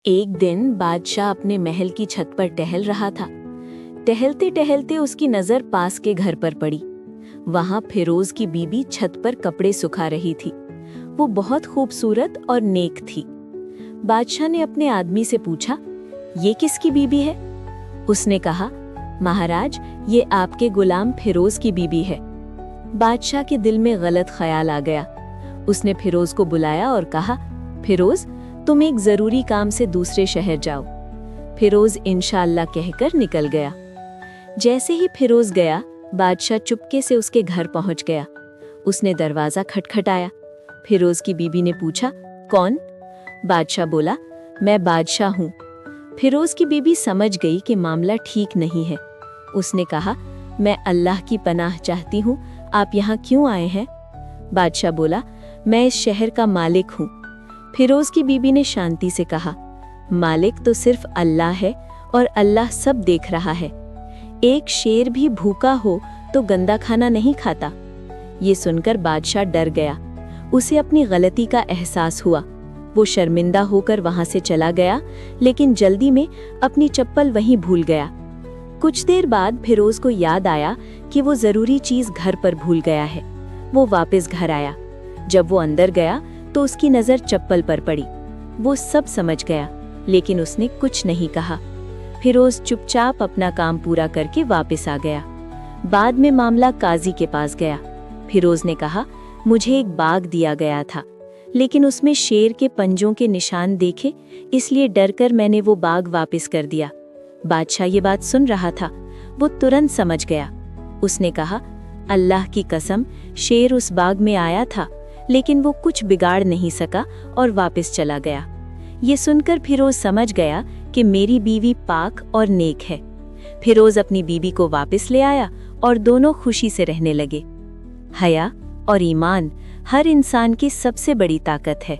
एक दिन बादशाह अपने महल की छत पर टहल रहा था। टहलते टहलते उसकी नजर पास के घर पर पड़ी। वहां फिरोज की बीबी छत पर कपड़े सुखा रही थी। वो बहुत खूबसूरत और नेक थी। बादशाह ने अपने आदमी से पूछा, ये किसकी बीबी है? उसने कहा, महाराज, ये आपके गुलाम फिरोज की बीबी है। बादशाह के दिल में गलत ख्याल आ गया। उसने फिरोज को बुलाया और कहा, फिरोज, तुम एक जरूरी काम से दूसरे शहर जाओ। फिरोज इंशाअल्लाह कहकर निकल गया। जैसे ही फिरोज गया, बादशाह चुपके से उसके घर पहुंच गया। उसने दरवाजा खटखटाया। फिरोज की बीबी ने पूछा, कौन? बादशाह बोला, मैं बादशाह हूँ। फिरोज की बीबी समझ गई कि मामला ठीक नहीं है। उसने कहा, मैं अल्लाह की पनाह चाहती हूँ, आप यहाँ क्यों आए हैं? बादशाह बोला, मैं इस शहर का मालिक हूँ। फिरोज की बीबी ने शांति से कहा, मालिक तो सिर्फ अल्लाह है और अल्लाह सब देख रहा है। एक शेर भी भूखा हो तो गंदा खाना नहीं खाता। ये सुनकर बादशाह डर गया। उसे अपनी गलती का एहसास हुआ। वो शर्मिंदा होकर वहां से चला गया, लेकिन जल्दी में अपनी चप्पल वहीं भूल गया। कुछ देर बाद फिरोज को याद आया कि वो जरूरी चीज घर पर भूल गया है। वो वापस घर आया। जब वो अंदर गया तो उसकी नजर चप्पल पर पड़ी। वो सब समझ गया, लेकिन उसने कुछ नहीं कहा। फिरोज चुपचाप अपना काम पूरा करके वापस आ गया। बाद में मामला काजी के पास गया। फिरोज ने कहा, मुझे एक बाग दिया गया था, लेकिन उसमें शेर के पंजों के निशान देखे, इसलिए डरकर मैंने वो बाग वापस कर दिया। बादशाह ये बात सुन रहा था। वो तुरंत समझ गया। उसने कहा, अल्लाह की कसम, शेर उस बाग में आया था, लेकिन वो कुछ बिगाड़ नहीं सका और वापस चला गया। ये सुनकर फिरोज समझ गया कि मेरी बीवी पाक और नेक है। फिरोज अपनी बीवी को वापस ले आया और दोनों खुशी से रहने लगे। हया और ईमान हर इंसान की सबसे बड़ी ताकत है।